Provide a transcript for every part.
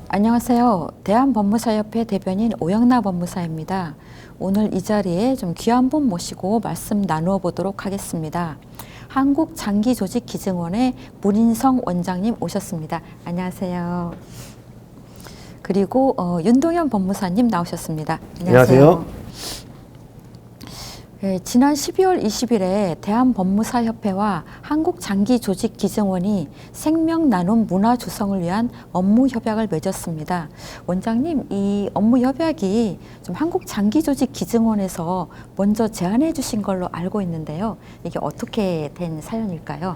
안녕하세요. 대한법무사협회 대변인 오영나 법무사입니다. 오늘 이 자리에 좀 귀한 분 모시고 말씀 나누어 보도록 하겠습니다. 한국장기조직기증원의 문인성 원장님 오셨습니다. 안녕하세요. 그리고 윤동현 법무사님 나오셨습니다. 안녕하세요. 네, 지난 12월 20일에 대한법무사협회와 한국장기조직기증원이 생명나눔 문화조성을 위한 업무협약을 맺었습니다. 원장님, 이 업무협약이 좀 한국장기조직기증원에서 먼저 제안해 주신 걸로 알고 있는데요. 이게 어떻게 된 사연일까요?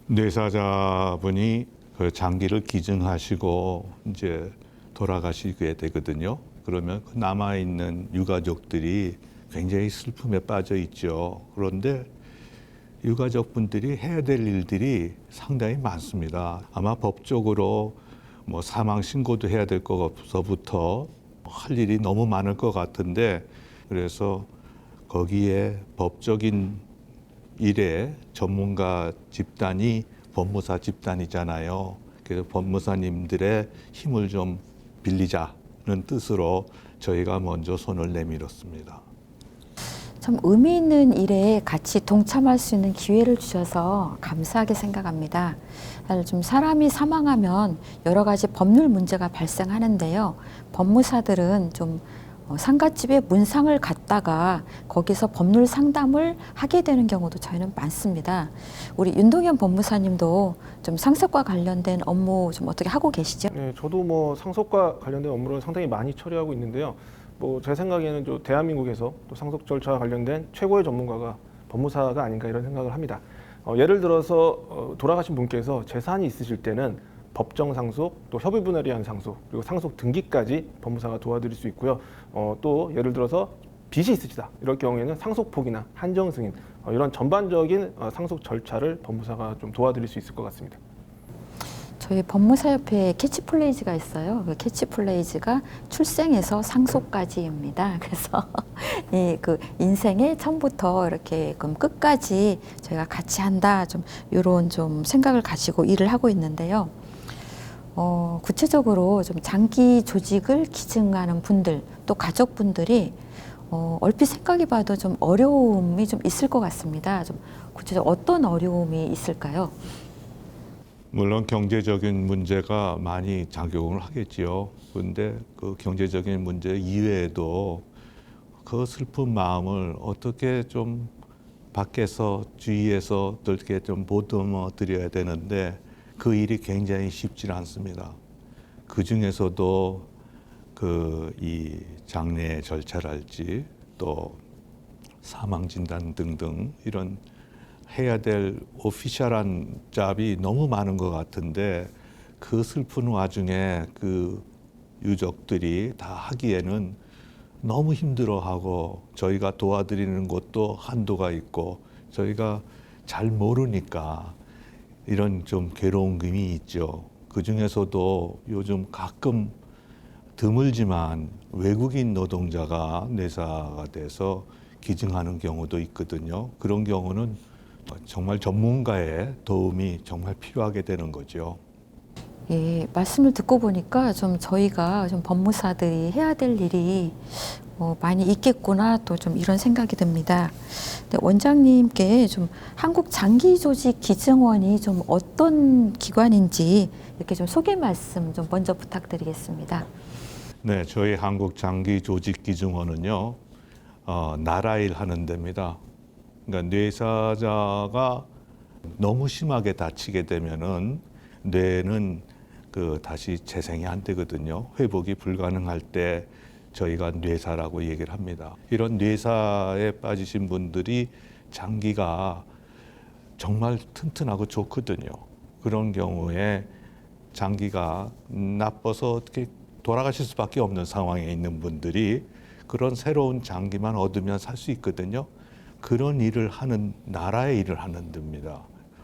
뇌사자분이 그 장기를 기증하시고 이제 돌아가시게 되거든요. 그러면 그 남아있는 유가족들이 굉장히 슬픔에 빠져 있죠. 그런데 유가족분들이 해야 될 일들이 상당히 많습니다. 아마 법적으로 뭐 사망 신고도 해야 될 것서부터 할 일이 너무 많을 것 같은데, 그래서 거기에 법적인 일에 전문가 집단이 법무사 집단이잖아요. 그래서 법무사님들의 힘을 좀 빌리자는 뜻으로 저희가 먼저 손을 내밀었습니다. 참 의미 있는 일에 같이 동참할 수 있는 기회를 주셔서 감사하게 생각합니다. 좀 사람이 사망하면 여러 가지 법률 문제가 발생하는데요. 법무사들은 좀 상갓집에 문상을 갖다가 거기서 법률 상담을 하게 되는 경우도 저희는 많습니다. 우리 윤동현 법무사님도 좀 상속과 관련된 업무 좀 어떻게 하고 계시죠? 네, 저도 뭐 상속과 관련된 업무를 상당히 많이 처리하고 있는데요. 뭐 제 생각에는 또 대한민국에서 또 상속 절차와 관련된 최고의 전문가가 법무사가 아닌가 이런 생각을 합니다. 예를 들어서 돌아가신 분께서 재산이 있으실 때는 법정 상속, 또 협의 분할에 의한 상속, 그리고 상속 등기까지 법무사가 도와드릴 수 있고요. 또 예를 들어서 빚이 있으시다 이럴 경우에는 상속폭이나 한정 승인 이런 전반적인 상속 절차를 법무사가 좀 도와드릴 수 있을 것 같습니다. 저희 법무사협회에 캐치플레이즈가 있어요. 그 캐치플레이즈가 출생에서 상속까지입니다. 그래서 그 인생의 처음부터 이렇게 그럼 끝까지 저희가 같이 한다, 좀 이런 좀 생각을 가지고 일을 하고 있는데요. 구체적으로 좀 장기 조직을 기증하는 분들, 또 가족분들이 얼핏 생각해봐도 좀 어려움이 좀 있을 것 같습니다. 좀 구체적으로 어떤 어려움이 있을까요? 물론 경제적인 문제가 많이 작용을 하겠지요. 그런데 그 경제적인 문제 이외에도 그 슬픈 마음을 어떻게 좀 밖에서 주위에서 이렇게 좀 보듬어 드려야 되는데 그 일이 굉장히 쉽지 않습니다. 그 중에서도 그 이 장례 절차랄지 또 사망 진단 등등 이런 해야 될 오피셜한 잡이 너무 많은 것 같은데, 그 슬픈 와중에 그 유족들이 다 하기에는 너무 힘들어하고 저희가 도와드리는 것도 한도가 있고 저희가 잘 모르니까 이런 좀 괴로움이 있죠. 그 중에서도 요즘 가끔 드물지만 외국인 노동자가 뇌사가 돼서 기증하는 경우도 있거든요. 그런 경우는 정말 전문가의 도움이 정말 필요하게 되는 거죠. 예, 말씀을 듣고 보니까 좀 저희가 좀 법무사들이 해야 될 일이 많이 있겠구나, 또 좀 이런 생각이 듭니다. 근데 원장님께 좀 한국장기조직기증원이 좀 어떤 기관인지 이렇게 좀 소개 말씀 좀 먼저 부탁드리겠습니다. 네, 저희 한국장기조직기증원은요, 나라 일 하는 데입니다. 그러니까 뇌사자가 너무 심하게 다치게 되면은 뇌는 그 다시 재생이 안 되거든요. 회복이 불가능할 때 저희가 뇌사라고 얘기를 합니다. 이런 뇌사에 빠지신 분들이 장기가 정말 튼튼하고 좋거든요. 그런 경우에 장기가 나빠서 어떻게 돌아가실 수밖에 없는 상황에 있는 분들이 그런 새로운 장기만 얻으면 살 수 있거든요. 그런 일을 하는, 나라의 일을 하는 데입니다.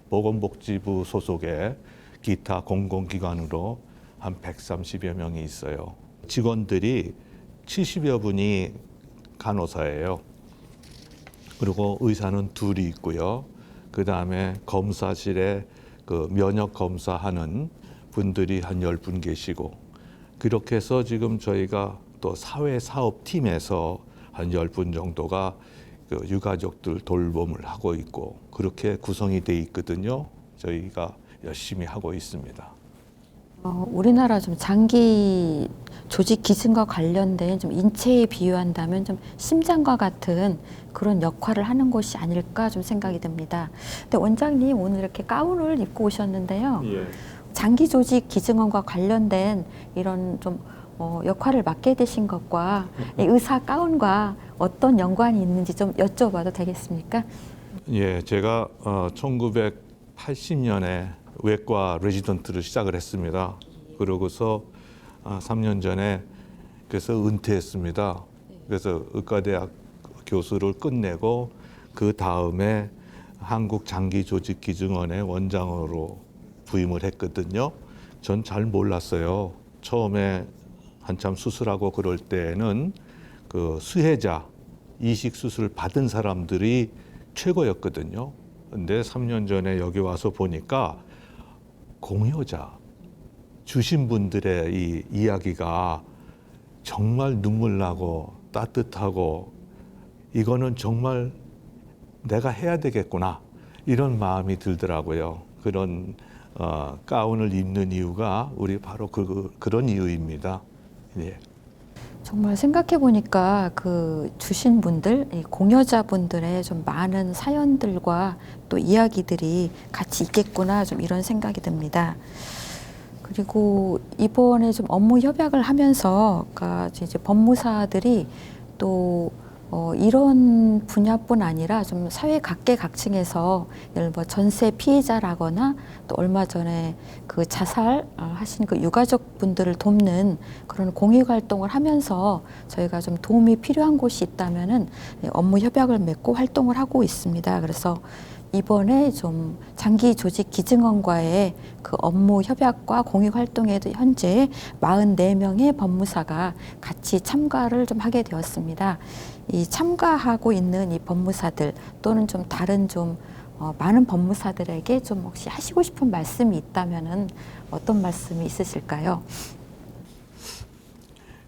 보건복지부 소속의 기타 공공기관으로 한 130여 명이 있어요. 직원들이 70여 분이 간호사예요. 그리고 의사는 둘이 있고요. 그 다음에 검사실에 그 면역 검사하는 분들이 한 10분 계시고, 그렇게 해서 지금 저희가 또 사회사업팀에서 한 10분 정도가 그 유가족들 돌봄을 하고 있고, 그렇게 구성이 돼 있거든요. 저희가 열심히 하고 있습니다. 우리나라 좀 장기 조직 기증과 관련된 좀 인체에 비유한다면 좀 심장과 같은 그런 역할을 하는 곳이 아닐까 좀 생각이 듭니다. 근데 원장님 오늘 이렇게 가운을 입고 오셨는데요. 예. 장기 조직 기증원과 관련된 이런 좀 역할을 맡게 되신 것과 이 의사 가운과 어떤 연관이 있는지 좀 여쭤봐도 되겠습니까? 예, 제가 1980년에 외과 레지던트를 시작을 했습니다. 그러고서 3년 전에 그래서 은퇴했습니다. 그래서 의과대학 교수를 끝내고 그 다음에 한국장기조직기증원의 원장으로 부임을 했거든요. 전 잘 몰랐어요. 처음에 한참 수술하고 그럴 때는 그 수혜자, 이식 수술 받은 사람들이 최고였거든요. 근데 3년 전에 여기 와서 보니까 공여자 주신 분들의 이 이야기가 정말 눈물 나고 따뜻하고, 이거는 정말 내가 해야 되겠구나 이런 마음이 들더라고요. 그런 가운을 입는 이유가 우리 바로 그런 이유입니다. 예. 정말 생각해 보니까 그 주신 분들, 이 공여자분들의 좀 많은 사연들과 또 이야기들이 같이 있겠구나 좀 이런 생각이 듭니다. 그리고 이번에 좀 업무 협약을 하면서 그러니까 이제 법무사들이 또 이런 분야뿐 아니라 좀 사회 각계각층에서 예를 들어 전세 피해자라거나 또 얼마 전에 그 자살 하신 그 유가족 분들을 돕는 그런 공익 활동을 하면서 저희가 좀 도움이 필요한 곳이 있다면은 업무 협약을 맺고 활동을 하고 있습니다. 그래서 이번에 좀 장기 조직 기증원과의 그 업무 협약과 공익 활동에도 현재 44명의 법무사가 같이 참가를 좀 하게 되었습니다. 이 참가하고 있는 이 법무사들 또는 좀 다른 좀 많은 법무사들에게 좀 혹시 하시고 싶은 말씀이 있다면은 어떤 말씀이 있으실까요?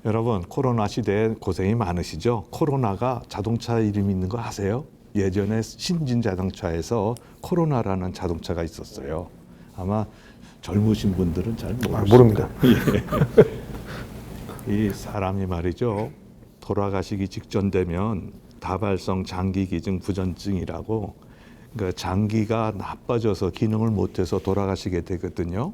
여러분, 코로나 시대에 고생이 많으시죠? 코로나가 자동차 이름 있는 거 아세요? 예전에 신진 자동차에서 코로나라는 자동차가 있었어요. 아마 젊으신 분들은 잘 모릅니다. 이 사람이 말이죠, 돌아가시기 직전 되면 다발성 장기기증 부전증이라고, 그러니까 장기가 나빠져서 기능을 못해서 돌아가시게 되거든요.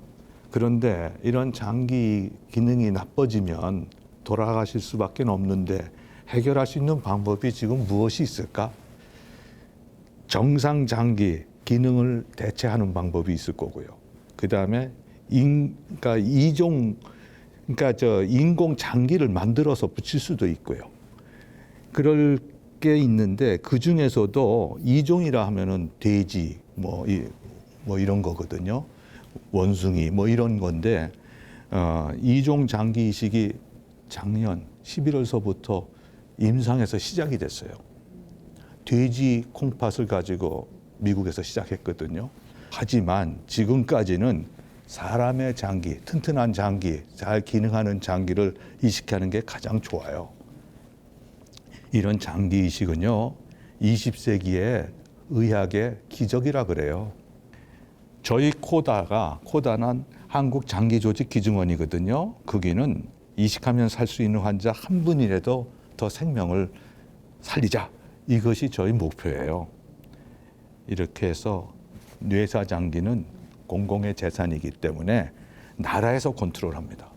그런데 이런 장기 기능이 나빠지면 돌아가실 수밖에 없는데 해결할 수 있는 방법이 지금 무엇이 있을까? 정상 장기 기능을 대체하는 방법이 있을 거고요. 그 다음에 그러니까 인공 장기를 만들어서 붙일 수도 있고요. 그럴 게 있는데 그 중에서도 이종이라 하면은 돼지 뭐 이런 거거든요. 원숭이 뭐 이런 건데 이종 장기 이식이 작년 11월서부터 임상에서 시작이 됐어요. 돼지 콩팥을 가지고 미국에서 시작했거든요. 하지만 지금까지는 사람의 장기, 튼튼한 장기, 잘 기능하는 장기를 이식하는 게 가장 좋아요. 이런 장기 이식은요, 20세기의 의학의 기적이라 그래요. 저희 코다는 한국장기조직기증원이거든요. 거기는 이식하면 살 수 있는 환자 한 분이라도 더 생명을 살리자. 이것이 저희 목표예요. 이렇게 해서 뇌사 장기는 공공의 재산이기 때문에 나라에서 컨트롤합니다.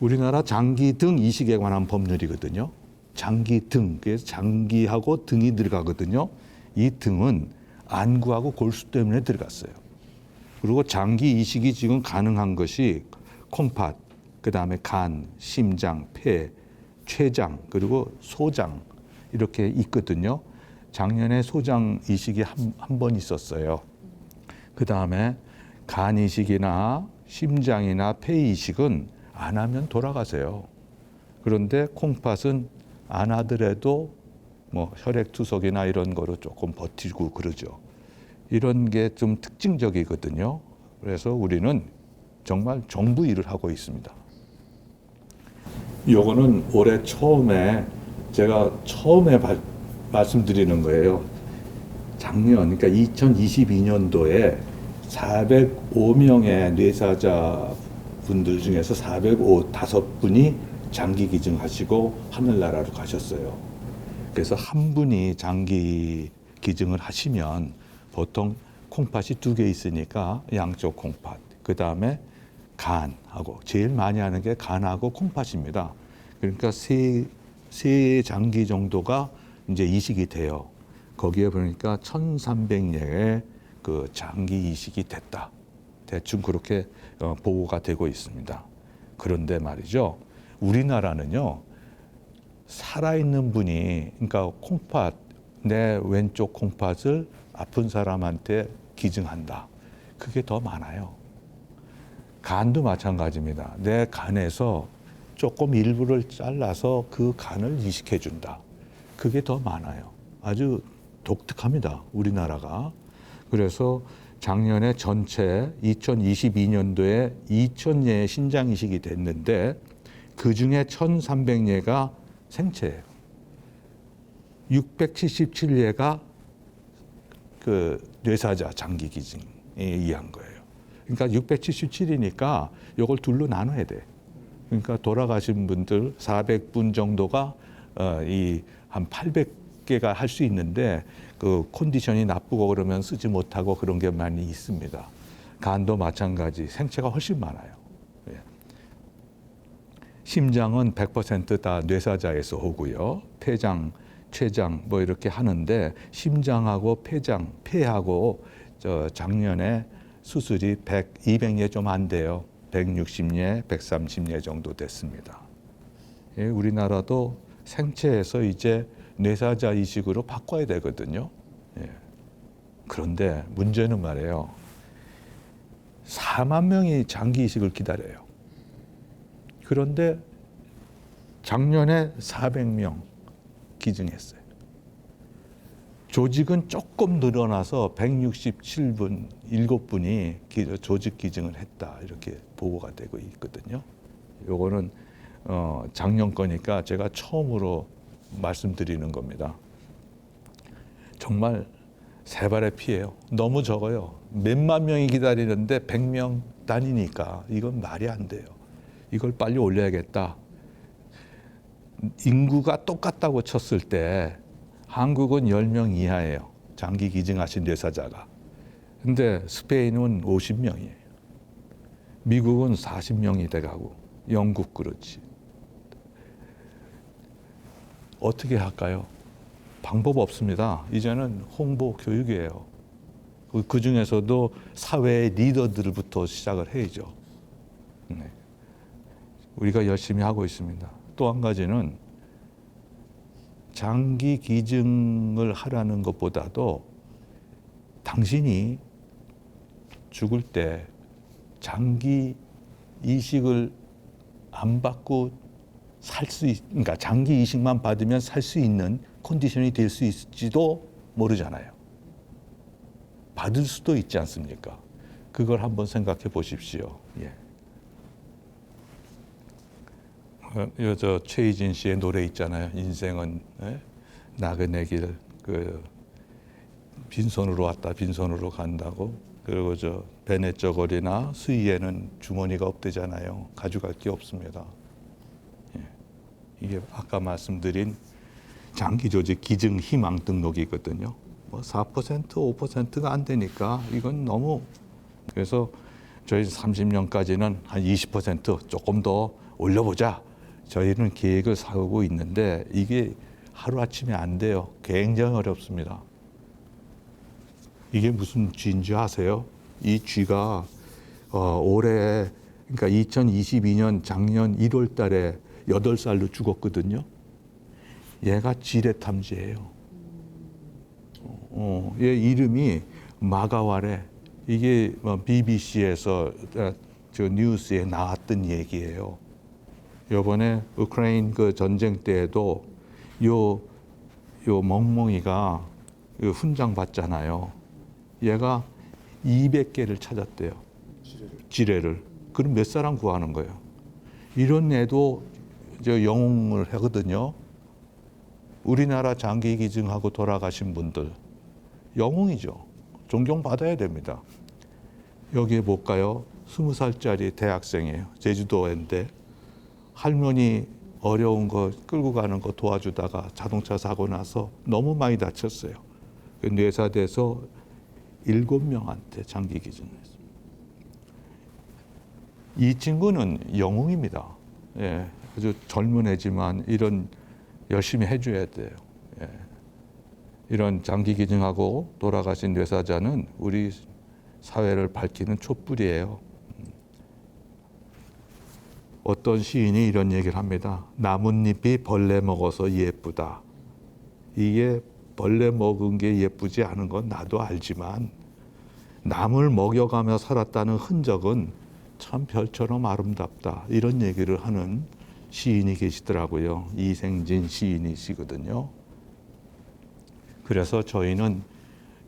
우리나라 장기 등 이식에 관한 법률이거든요. 장기 등, 그래서 장기하고 등이 들어가거든요. 이 등은 안구하고 골수 때문에 들어갔어요. 그리고 장기 이식이 지금 가능한 것이 콩팥, 그 다음에 간, 심장, 폐, 췌장, 그리고 소장 이렇게 있거든요. 작년에 소장 이식이 한 번 있었어요. 그 다음에 간 이식이나 심장이나 폐 이식은 안 하면 돌아가세요. 그런데 콩팥은 안 하더라도 뭐 혈액투석이나 이런 거로 조금 버티고 그러죠. 이런 게 좀 특징적이거든요. 그래서 우리는 정말 정부 일을 하고 있습니다. 요거는 올해 처음에 제가 처음에 말씀드리는 거예요. 작년, 그러니까 2022년도에 405명의 뇌사자 분들 중에서 405분이 장기 기증하시고 하늘나라로 가셨어요. 그래서 한 분이 장기 기증을 하시면 보통 콩팥이 2개 있으니까 양쪽 콩팥, 그 다음에 간하고 제일 많이 하는 게 간하고 콩팥입니다. 그러니까 세 장기 정도가 이제 이식이 돼요. 거기에 보니까 1,300례의 그 장기 이식이 됐다. 대충 그렇게 보고가 되고 있습니다. 그런데 말이죠, 우리나라는요, 살아있는 분이, 그러니까 콩팥, 내 왼쪽 콩팥을 아픈 사람한테 기증한다. 그게 더 많아요. 간도 마찬가지입니다. 내 간에서 조금 일부를 잘라서 그 간을 이식해 준다. 그게 더 많아요. 아주 독특합니다, 우리나라가. 그래서 작년에 전체 2022년도에 2,000례의 신장 이식이 됐는데 그 중에 1,300례가 생체예요. 677례가 그 뇌사자 장기 기증에 의한 거예요. 그러니까 677이니까 이걸 둘로 나눠야 돼. 그러니까 돌아가신 분들 400분 정도가 이 한 800개가 할 수 있는데 그 컨디션이 나쁘고 그러면 쓰지 못하고 그런 게 많이 있습니다. 간도 마찬가지, 생체가 훨씬 많아요. 예. 심장은 100% 다 뇌사자에서 오고요. 폐장, 췌장 뭐 이렇게 하는데 심장하고 폐장, 폐하고 작년에 수술이 200례 좀 안 돼요. 160례, 130례 정도 됐습니다. 예, 우리나라도 생체에서 이제 뇌사자 이식으로 바꿔야 되거든요. 예. 그런데 문제는 말이에요. 4만 명이 장기 이식을 기다려요. 그런데 작년에 400명 기증했어요. 조직은 조금 늘어나서 167분, 7분이 조직 기증을 했다. 이렇게 보고가 되고 있거든요. 요거는 작년 거니까 제가 처음으로 말씀드리는 겁니다. 정말 세 발의 피예요. 너무 적어요. 몇만 명이 기다리는데 100명 단위니까 이건 말이 안 돼요. 이걸 빨리 올려야겠다. 인구가 똑같다고 쳤을 때 한국은 10명 이하예요. 장기 기증하신 뇌사자가. 근데 스페인은 50명이에요. 미국은 40명이 돼가고 영국 그렇지. 어떻게 할까요? 방법 없습니다. 이제는 홍보 교육이에요. 그 중에서도 사회의 리더들부터 시작을 해야죠. 네. 우리가 열심히 하고 있습니다. 또 한 가지는 장기 기증을 하라는 것보다도 당신이 죽을 때 장기 이식을 안 받고 그러니까 장기 이식만 받으면 살 수 있는 컨디션이 될 수 있을지도 모르잖아요. 받을 수도 있지 않습니까? 그걸 한번 생각해 보십시오. 예. 저 최희진 씨의 노래 있잖아요. 인생은 나그네 길, 그 빈손으로 왔다 빈손으로 간다고. 그리고 저 베네쩌 거리나 스위에는 주머니가 없대잖아요. 가져갈 게 없습니다. 예. 이게 아까 말씀드린 장기 조직 기증 희망 등록이거든요. 뭐 4%, 5%가 안 되니까 이건 너무. 그래서 저희 30년까지는 한 20% 조금 더 올려보자. 저희는 계획을 세우고 있는데 이게 하루아침에 안 돼요. 굉장히 어렵습니다. 이게 무슨 쥐인지 아세요? 이 쥐가 올해, 그러니까 2022년 작년 1월 달에 8살로 죽었거든요. 얘가 지뢰탐지예요. 얘 이름이 마가와레. 이게 BBC에서 저 뉴스에 나왔던 얘기예요. 이번에 우크라이나 그 전쟁 때에도 요 멍멍이가 요 훈장 받잖아요. 얘가 200개를 찾았대요. 지뢰를. 그럼 몇 사람 구하는 거예요. 이런 애도 저 영웅을 하거든요. 우리나라 장기 기증하고 돌아가신 분들 영웅이죠. 존경받아야 됩니다. 여기에 볼까요? 20살짜리 대학생이에요. 제주도인데 할머니 어려운 거 끌고 가는 거 도와주다가 자동차 사고 나서 너무 많이 다쳤어요. 뇌사돼서 7명한테 장기 기증했습니다. 이 친구는 영웅입니다. 예, 아주 젊은 애지만 이런 열심히 해줘야 돼요. 예. 이런 장기 기증하고 돌아가신 뇌사자는 우리 사회를 밝히는 촛불이에요. 어떤 시인이 이런 얘기를 합니다. 나뭇잎이 벌레 먹어서 예쁘다. 이게 벌레 먹은 게 예쁘지 않은 건 나도 알지만 남을 먹여가며 살았다는 흔적은 참 별처럼 아름답다. 이런 얘기를 하는 시인이 계시더라고요. 이생진 시인이시거든요. 그래서 저희는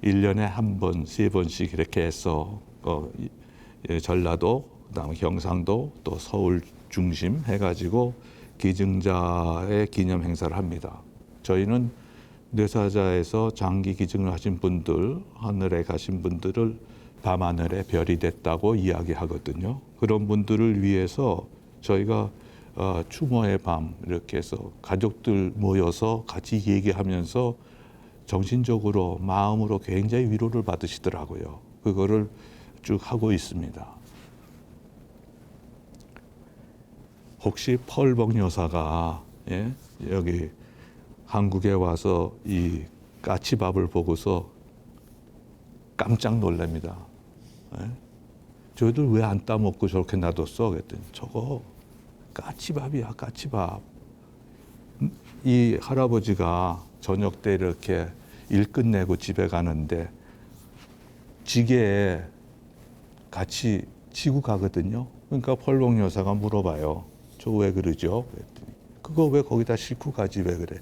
1년에 한 번, 3번씩 이렇게 해서 전라도, 그다음에 경상도, 또 서울 중심 해가지고 기증자의 기념 행사를 합니다. 저희는 뇌사자에서 장기 기증을 하신 분들, 하늘에 가신 분들을 밤하늘에 별이 됐다고 이야기하거든요. 그런 분들을 위해서 저희가 추모의 밤 이렇게 해서 가족들 모여서 같이 얘기하면서 정신적으로 마음으로 굉장히 위로를 받으시더라고요. 그거를 쭉 하고 있습니다. 혹시 펄벅 여사가 여기 한국에 와서 이 까치밥을 보고서 깜짝 놀랍니다. 저희들 왜 안 따먹고 저렇게 놔뒀어? 그랬더니 저거 까치밥이야, 까치밥. 이 할아버지가 저녁 때 이렇게 일 끝내고 집에 가는데 지게에 같이 지고 가거든요. 그러니까 펄벅 여사가 물어봐요. 저 왜 그러죠? 그랬더니 그거 왜 거기다 싣고 가지 왜 그래?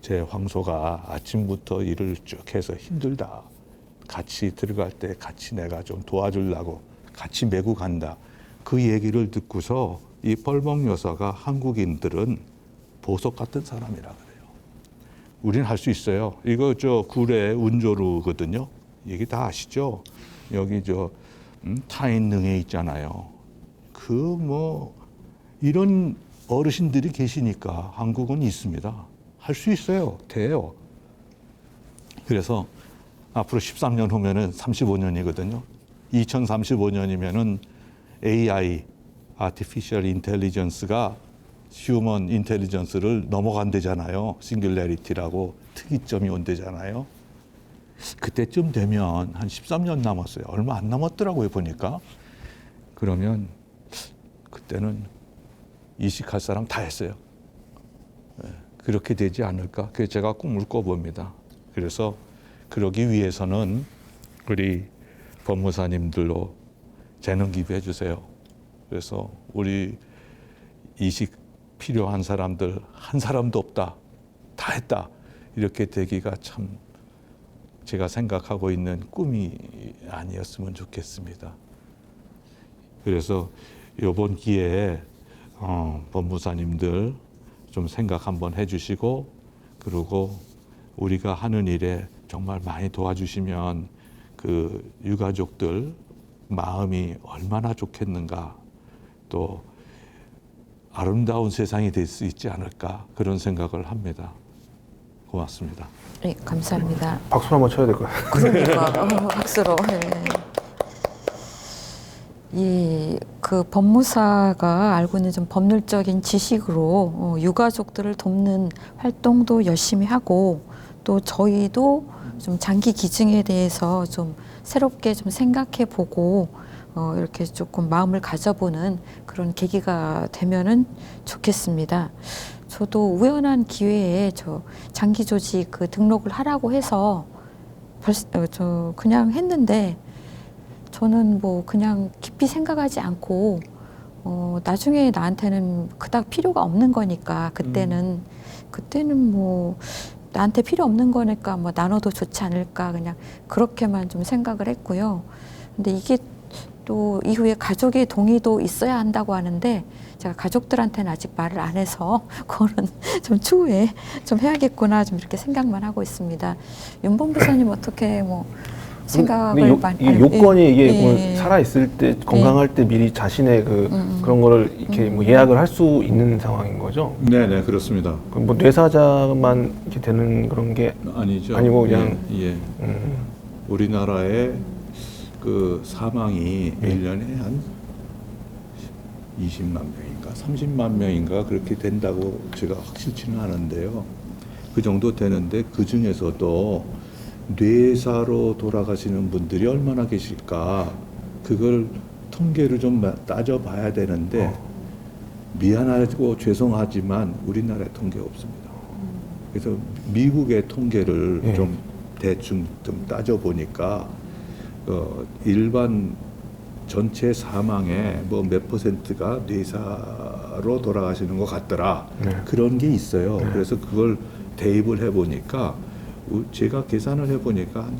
제 황소가 아침부터 일을 쭉 해서 힘들다. 같이 들어갈 때 같이 내가 좀 도와주려고 같이 메고 간다. 그 얘기를 듣고서 이 펄벅 여사가 한국인들은 보석 같은 사람이라 그래요. 우리는 할 수 있어요. 이거 저 구례 운조루거든요. 얘기 다 아시죠? 여기 저 타인능에 있잖아요. 그 뭐 이런 어르신들이 계시니까 한국은 있습니다. 할 수 있어요. 돼요. 그래서 앞으로 13년 후면은 35년이거든요. 2035년이면은 AI, Artificial Intelligence가 휴먼 인텔리전스를 넘어간대잖아요. 싱귤레리티라고 특이점이 온대잖아요. 그때쯤 되면 한 13년 남았어요. 얼마 안 남았더라고요, 보니까. 그러면 그때는 이식할 사람 다 했어요. 그렇게 되지 않을까? 그게 제가 꿈을 꿔봅니다. 그래서 그러기 위해서는 우리 법무사님들로 재능 기부해 주세요. 그래서 우리 이식 필요한 사람들 한 사람도 없다. 다 했다. 이렇게 되기가 참 제가 생각하고 있는 꿈이 아니었으면 좋겠습니다. 그래서 이번 기회에 법무사님들 좀 생각 한번 해주시고 그리고 우리가 하는 일에 정말 많이 도와주시면 그 유가족들 마음이 얼마나 좋겠는가 또 아름다운 세상이 될 수 있지 않을까 그런 생각을 합니다. 고맙습니다. 네, 감사합니다. 박수 한번 쳐야 될 것 같아요. 그러니까 박수로. 예, 그 법무사가 알고 있는 좀 법률적인 지식으로 유가족들을 돕는 활동도 열심히 하고 또 저희도 좀 장기 기증에 대해서 좀 새롭게 좀 생각해 보고 이렇게 조금 마음을 가져보는 그런 계기가 되면은 좋겠습니다. 저도 우연한 기회에 저 장기 조직 그 등록을 하라고 해서 저 그냥 했는데 저는 뭐 그냥 깊이 생각하지 않고 나중에 나한테는 그닥 필요가 없는 거니까 그때는 뭐 나한테 필요 없는 거니까 뭐 나눠도 좋지 않을까 그냥 그렇게만 좀 생각을 했고요. 근데 이게 또 이후에 가족의 동의도 있어야 한다고 하는데 제가 가족들한테는 아직 말을 안 해서 그거는 좀 추후에 좀 해야겠구나 좀 이렇게 생각만 하고 있습니다. 윤 본부장님 어떻게 뭐 생각을 많이 이게 요건이 이게 뭐 예. 살아 있을 때 건강할 때 미리 자신의 그런 거를 이렇게 뭐 예약을 할 수 있는 상황인 거죠. 네네 그렇습니다. 그럼 뭐 뇌사자만 이렇게 되는 그런 게 아니죠. 아니고 그냥 예. 우리나라의 그 사망이 1년에 한 20만 명인가 30만 명인가 그렇게 된다고 제가 확실치는 않은데요. 그 정도 되는데 그 중에서도 뇌사로 돌아가시는 분들이 얼마나 계실까 그걸 통계를 좀 따져봐야 되는데 미안하고 죄송하지만 우리나라에 통계가 없습니다. 그래서 미국의 통계를 예. 좀 대충 좀 따져보니까 일반 전체 사망의 뭐 몇 퍼센트가 뇌사로 돌아가시는 것 같더라. 네. 그런 게 있어요. 그래서 그걸 대입을 해보니까 제가 계산을 해보니까 한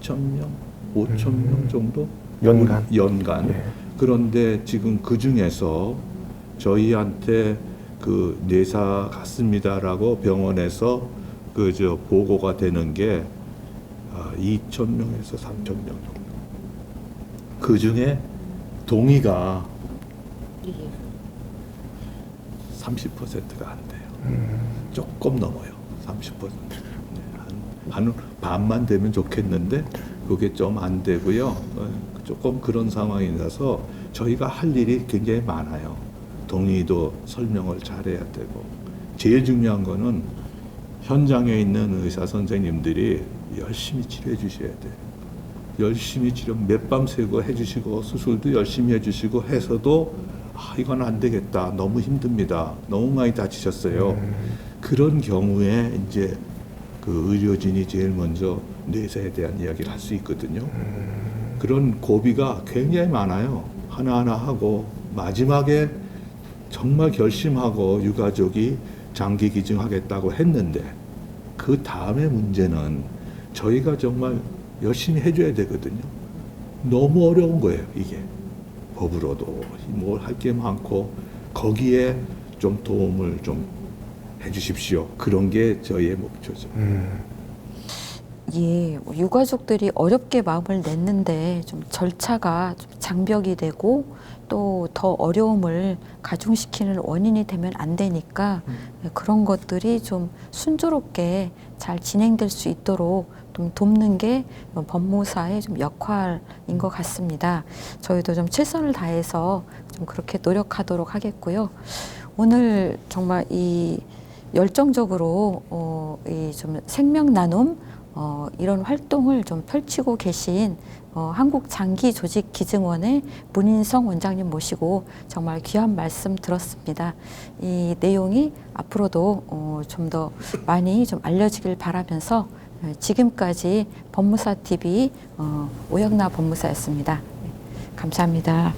3,000명, 5,000명 정도 연간? 연간. 예. 그런데 지금 그 중에서 저희한테 그 뇌사 같습니다라고 병원에서 그 보고가 되는 게 2,000명에서 3,000명 정도. 그 중에 동의가 30%가 안 돼요. 조금 넘어요. 30%. 한 반만 되면 좋겠는데 그게 좀 안 되고요. 조금 그런 상황이라서 저희가 할 일이 굉장히 많아요. 동의도 설명을 잘해야 되고 제일 중요한 거는 현장에 있는 의사 선생님들이 열심히 치료해 주셔야 돼요. 열심히 치료 몇 밤 새고 해주시고 수술도 열심히 해주시고 해서도 이건 안 되겠다. 너무 힘듭니다. 너무 많이 다치셨어요. 그런 경우에 이제 그 의료진이 제일 먼저 뇌사에 대한 이야기를 할 수 있거든요. 그런 고비가 굉장히 많아요. 하나하나 하고 마지막에 정말 결심하고 유가족이 장기 기증하겠다고 했는데 그 다음에 문제는 저희가 정말 열심히 해줘야 되거든요. 너무 어려운 거예요, 이게. 법으로도 뭘 할 게 많고 거기에 좀 도움을 좀 해주십시오. 그런 게 저희의 목표죠. 예, 유가족들이 어렵게 마음을 냈는데 좀 절차가 좀 장벽이 되고 또 더 어려움을 가중시키는 원인이 되면 안 되니까 그런 것들이 좀 순조롭게 잘 진행될 수 있도록 좀 돕는 게 법무사의 좀 역할인 것 같습니다. 저희도 좀 최선을 다해서 좀 그렇게 노력하도록 하겠고요. 오늘 정말 이 열정적으로 이 좀 생명 나눔 이런 활동을 좀 펼치고 계신 한국장기조직기증원의 문인성 원장님 모시고 정말 귀한 말씀 들었습니다. 이 내용이 앞으로도 좀 더 많이 좀 알려지길 바라면서 지금까지 법무사 TV 오영나 법무사였습니다. 감사합니다.